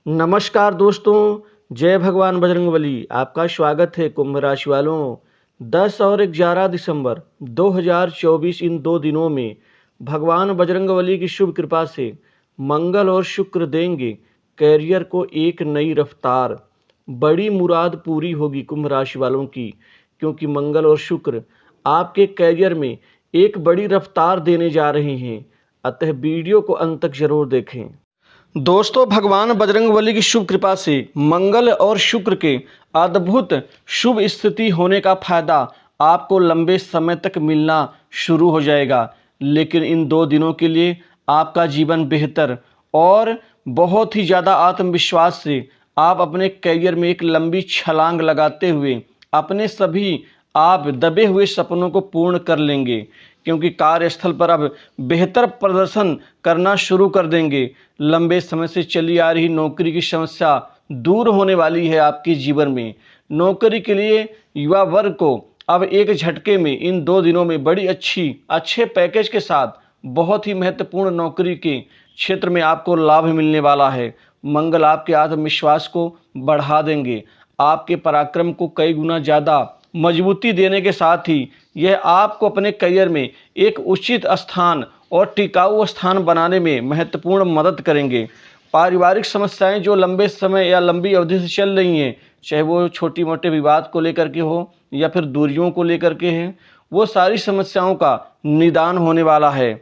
नमस्कार दोस्तों, जय भगवान बजरंगबली। आपका स्वागत है कुंभ राशि वालों। 10 और 11 दिसंबर 2024 इन 2 दिनों में भगवान बजरंगबली की शुभ कृपा से मंगल और शुक्र देंगे कैरियर को एक नई रफ्तार। बड़ी मुराद पूरी होगी कुंभ राशि वालों की, क्योंकि मंगल और शुक्र आपके कैरियर में एक बड़ी रफ्तार देने जा रहे हैं। अतः वीडियो को अंत तक जरूर देखें। दोस्तों, भगवान बजरंगबली की शुभ कृपा से मंगल और शुक्र के अद्भुत शुभ स्थिति होने का फायदा आपको लंबे समय तक मिलना शुरू हो जाएगा। लेकिन इन 2 दिनों के लिए आपका जीवन बेहतर और बहुत ही ज़्यादा आत्मविश्वास से आप अपने करियर में एक लंबी छलांग लगाते हुए अपने सभी आप दबे हुए सपनों को पूर्ण कर लेंगे, क्योंकि कार्यस्थल पर अब बेहतर प्रदर्शन करना शुरू कर देंगे। लंबे समय से चली आ रही नौकरी की समस्या दूर होने वाली है आपके जीवन में। नौकरी के लिए युवा वर्ग को अब एक झटके में इन 2 दिनों में बड़ी अच्छे पैकेज के साथ बहुत ही महत्वपूर्ण नौकरी के क्षेत्र में आपको लाभ मिलने वाला है। मंगल आपके आत्मविश्वास को बढ़ा देंगे, आपके पराक्रम को कई गुना ज़्यादा मजबूती देने के साथ ही यह आपको अपने करियर में एक उचित स्थान और टिकाऊ स्थान बनाने में महत्वपूर्ण मदद करेंगे। पारिवारिक समस्याएं जो लंबे समय या लंबी अवधि से चल रही हैं, चाहे वो छोटी मोटे विवाद को लेकर के हो या फिर दूरियों को लेकर के हैं, वो सारी समस्याओं का निदान होने वाला है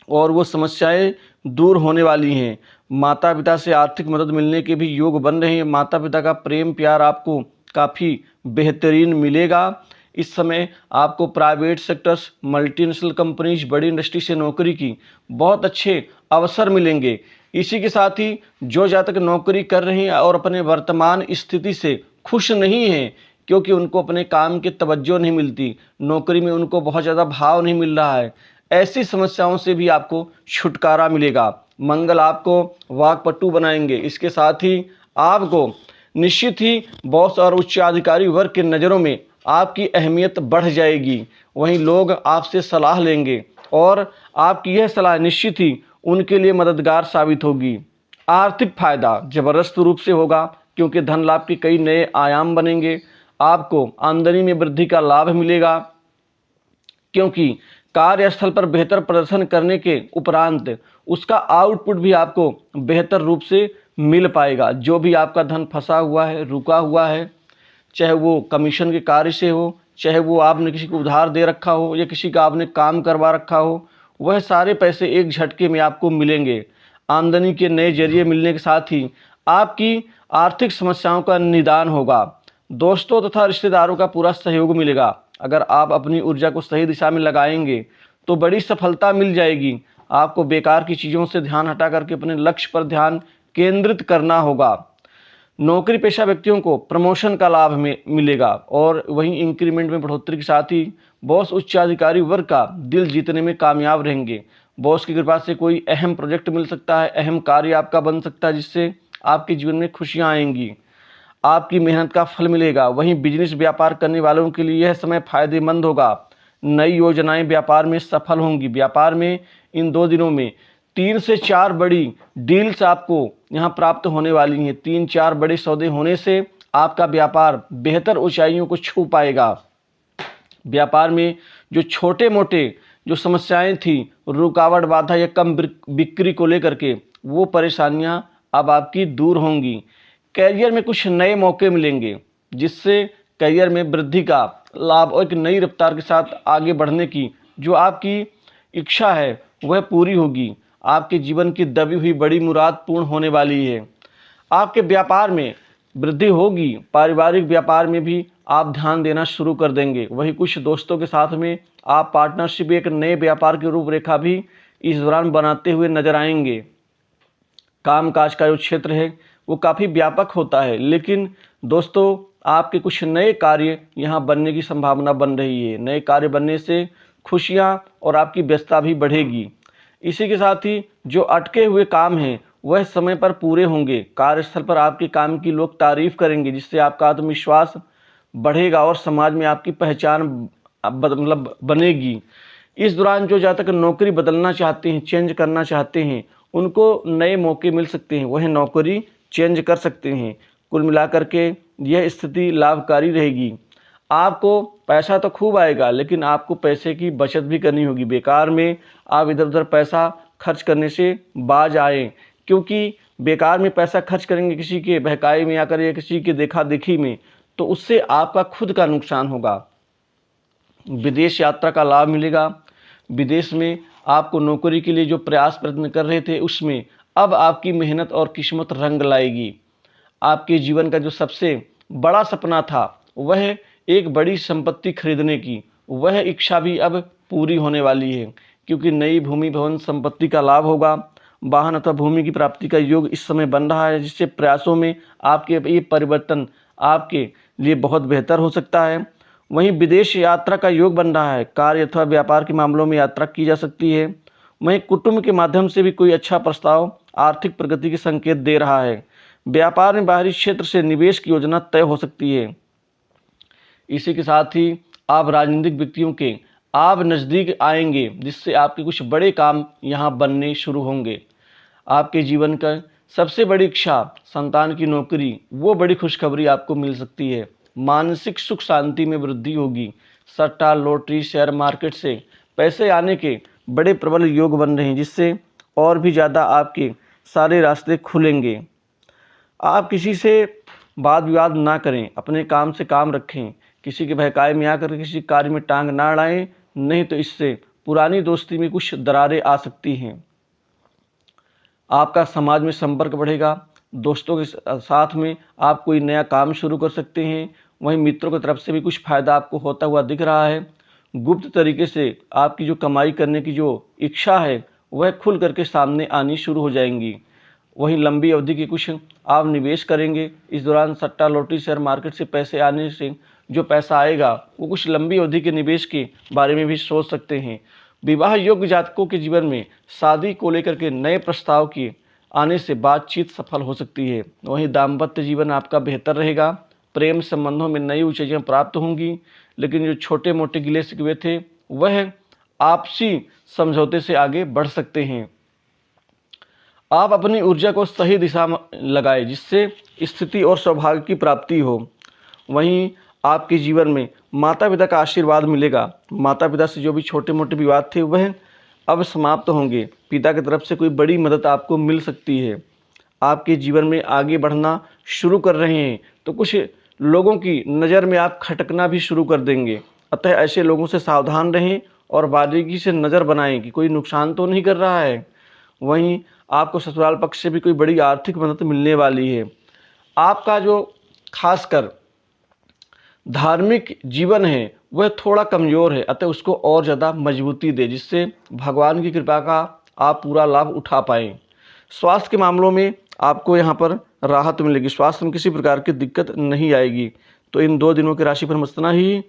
और वो समस्याएं दूर होने वाली हैं। माता पिता से आर्थिक मदद मिलने के भी योग बन रहे हैं। माता पिता का प्रेम प्यार आपको काफ़ी बेहतरीन मिलेगा। इस समय आपको प्राइवेट सेक्टर्स, मल्टीनेशनल कंपनीज, बड़ी इंडस्ट्री से नौकरी की बहुत अच्छे अवसर मिलेंगे। इसी के साथ ही जो जातक नौकरी कर रहे हैं और अपने वर्तमान स्थिति से खुश नहीं हैं, क्योंकि उनको अपने काम की तवज्जो नहीं मिलती, नौकरी में उनको बहुत ज़्यादा भाव नहीं मिल रहा है, ऐसी समस्याओं से भी आपको छुटकारा मिलेगा। मंगल आपको वाकपटु बनाएंगे। इसके साथ ही आपको निश्चित ही बॉस और उच्च अधिकारी वर्ग की नज़रों में आपकी अहमियत बढ़ जाएगी। वहीं लोग आपसे सलाह लेंगे और आपकी यह सलाह निश्चित ही उनके लिए मददगार साबित होगी। आर्थिक फायदा जबरदस्त रूप से होगा, क्योंकि धन लाभ के कई नए आयाम बनेंगे। आपको आमदनी में वृद्धि का लाभ मिलेगा, क्योंकि कार्यस्थल पर बेहतर प्रदर्शन करने के उपरांत उसका आउटपुट भी आपको बेहतर रूप से मिल पाएगा। जो भी आपका धन फंसा हुआ है, रुका हुआ है, चाहे वो कमीशन के कार्य से हो, चाहे वो आपने किसी को उधार दे रखा हो या किसी का आपने काम करवा रखा हो, वह सारे पैसे एक झटके में आपको मिलेंगे। आमदनी के नए जरिए मिलने के साथ ही आपकी आर्थिक समस्याओं का निदान होगा। दोस्तों तथा रिश्तेदारों का पूरा सहयोग मिलेगा। अगर आप अपनी ऊर्जा को सही दिशा में लगाएंगे तो बड़ी सफलता मिल जाएगी। आपको बेकार की चीज़ों से ध्यान हटा करके अपने लक्ष्य पर ध्यान केंद्रित करना होगा। नौकरी पेशा व्यक्तियों को प्रमोशन का लाभ मिलेगा और वहीं इंक्रीमेंट में बढ़ोतरी के साथ ही बॉस उच्च अधिकारी वर्ग का दिल जीतने में कामयाब रहेंगे। बॉस की कृपा से कोई अहम प्रोजेक्ट मिल सकता है, अहम कार्य आपका बन सकता है, जिससे आपके जीवन में खुशियां आएंगी। आपकी मेहनत का फल मिलेगा। वहीं बिजनेस व्यापार करने वालों के लिए यह समय फायदेमंद होगा। नई योजनाएं व्यापार में सफल होंगी। व्यापार में इन 2 दिनों में 3 से 4 बड़ी डील्स आपको यहां प्राप्त होने वाली हैं। 3-4 बड़े सौदे होने से आपका व्यापार बेहतर ऊंचाइयों को छू पाएगा। व्यापार में जो छोटे मोटे जो समस्याएं थी, रुकावट बाधा या कम बिक्री को लेकर के, वो परेशानियां अब आपकी दूर होंगी। करियर में कुछ नए मौके मिलेंगे, जिससे करियर में वृद्धि का लाभ और एक नई रफ्तार के साथ आगे बढ़ने की जो आपकी इच्छा है वह पूरी होगी। आपके जीवन की दबी हुई बड़ी मुराद पूर्ण होने वाली है। आपके व्यापार में वृद्धि होगी। पारिवारिक व्यापार में भी आप ध्यान देना शुरू कर देंगे। वहीं कुछ दोस्तों के साथ में आप पार्टनरशिप, एक नए व्यापार की रूपरेखा भी इस दौरान बनाते हुए नजर आएंगे। कामकाज का जो क्षेत्र है वो काफ़ी व्यापक होता है, लेकिन दोस्तों आपके कुछ नए कार्य यहाँ बनने की संभावना बन रही है। नए कार्य बनने से खुशियाँ और आपकी व्यस्तता भी बढ़ेगी। इसी के साथ ही जो अटके हुए काम हैं वह समय पर पूरे होंगे। कार्यस्थल पर आपके काम की लोग तारीफ करेंगे, जिससे आपका आत्मविश्वास बढ़ेगा और समाज में आपकी पहचान बनेगी। इस दौरान जो जातक नौकरी बदलना चाहते हैं, चेंज करना चाहते हैं, उनको नए मौके मिल सकते हैं। वह नौकरी चेंज कर सकते हैं। कुल मिलाकर के यह स्थिति लाभकारी रहेगी। आपको पैसा तो खूब आएगा, लेकिन आपको पैसे की बचत भी करनी होगी। बेकार में आप इधर उधर पैसा खर्च करने से बाज आए, क्योंकि बेकार में पैसा खर्च करेंगे किसी के बहकावे में आकर या किसी के देखा देखी में, तो उससे आपका खुद का नुकसान होगा। विदेश यात्रा का लाभ मिलेगा। विदेश में आपको नौकरी के लिए जो प्रयत्न कर रहे थे, उसमें अब आपकी मेहनत और किस्मत रंग लाएगी। आपके जीवन का जो सबसे बड़ा सपना था, वह एक बड़ी संपत्ति खरीदने की, वह इच्छा भी अब पूरी होने वाली है, क्योंकि नई भूमि भवन संपत्ति का लाभ होगा। वाहन अथवा भूमि की प्राप्ति का योग इस समय बन रहा है, जिससे प्रयासों में आपके ये परिवर्तन आपके लिए बहुत बेहतर हो सकता है। वहीं विदेश यात्रा का योग बन रहा है। कार्य अथवा व्यापार के मामलों में यात्रा की जा सकती है। वहीं कुटुंब के माध्यम से भी कोई अच्छा प्रस्ताव आर्थिक प्रगति के संकेत दे रहा है। व्यापार में बाहरी क्षेत्र से निवेश की योजना तय हो सकती है। इसी के साथ ही आप राजनीतिक व्यक्तियों के आप नज़दीक आएंगे, जिससे आपके कुछ बड़े काम यहाँ बनने शुरू होंगे। आपके जीवन का सबसे बड़ी इच्छा संतान की नौकरी, वो बड़ी खुशखबरी आपको मिल सकती है। मानसिक सुख शांति में वृद्धि होगी। सट्टा, लॉटरी, शेयर मार्केट से पैसे आने के बड़े प्रबल योग बन रहे हैं, जिससे और भी ज़्यादा आपके सारे रास्ते खुलेंगे। आप किसी से वाद विवाद ना करें, अपने काम से काम रखें। किसी के बहकावे में आकर किसी कार्य में टांग ना अड़ाएं, नहीं तो इससे पुरानी दोस्ती में कुछ दरारें आ सकती हैं। आपका समाज में संपर्क बढ़ेगा। दोस्तों के साथ में आप कोई नया काम शुरू कर सकते हैं। वहीं मित्रों की तरफ से भी कुछ फ़ायदा आपको होता हुआ दिख रहा है। गुप्त तरीके से आपकी जो कमाई करने की जो इच्छा है, वह खुल करके सामने आनी शुरू हो जाएंगी। वहीं लंबी अवधि के कुछ आप निवेश करेंगे। इस दौरान सट्टा, लॉटरी, शेयर मार्केट से पैसे आने से जो पैसा आएगा, वो कुछ लंबी अवधि के निवेश के बारे में भी सोच सकते हैं। विवाह योग्य जातकों के जीवन में शादी को लेकर के नए प्रस्ताव के आने से बातचीत सफल हो सकती है। वहीं दाम्पत्य जीवन आपका बेहतर रहेगा। प्रेम संबंधों में नई ऊंचाइयां प्राप्त होंगी, लेकिन जो छोटे मोटे गिले शिकवे थे, वह आपसी समझौते से आगे बढ़ सकते हैं। आप अपनी ऊर्जा को सही दिशा में लगाएं, जिससे स्थिति और सौभाग्य की प्राप्ति हो। वहीं आपके जीवन में माता पिता का आशीर्वाद मिलेगा। माता पिता से जो भी छोटे मोटे विवाद थे, वह अब समाप्त होंगे। पिता की तरफ से कोई बड़ी मदद आपको मिल सकती है। आपके जीवन में आगे बढ़ना शुरू कर रहे हैं, तो कुछ लोगों की नज़र में आप खटकना भी शुरू कर देंगे। अतः ऐसे लोगों से सावधान रहें और बारीकी से नज़र बनाएं कि कोई नुकसान तो नहीं कर रहा है। वहीं आपको ससुराल पक्ष से भी कोई बड़ी आर्थिक मदद मिलने वाली है। आपका जो खासकर धार्मिक जीवन है, वह थोड़ा कमज़ोर है, अतः उसको और ज़्यादा मजबूती दे, जिससे भगवान की कृपा का आप पूरा लाभ उठा पाएँ। स्वास्थ्य के मामलों में आपको यहाँ पर राहत मिलेगी। स्वास्थ्य में किसी प्रकार की दिक्कत नहीं आएगी। तो इन 2 दिनों के राशिफल में इतना ही।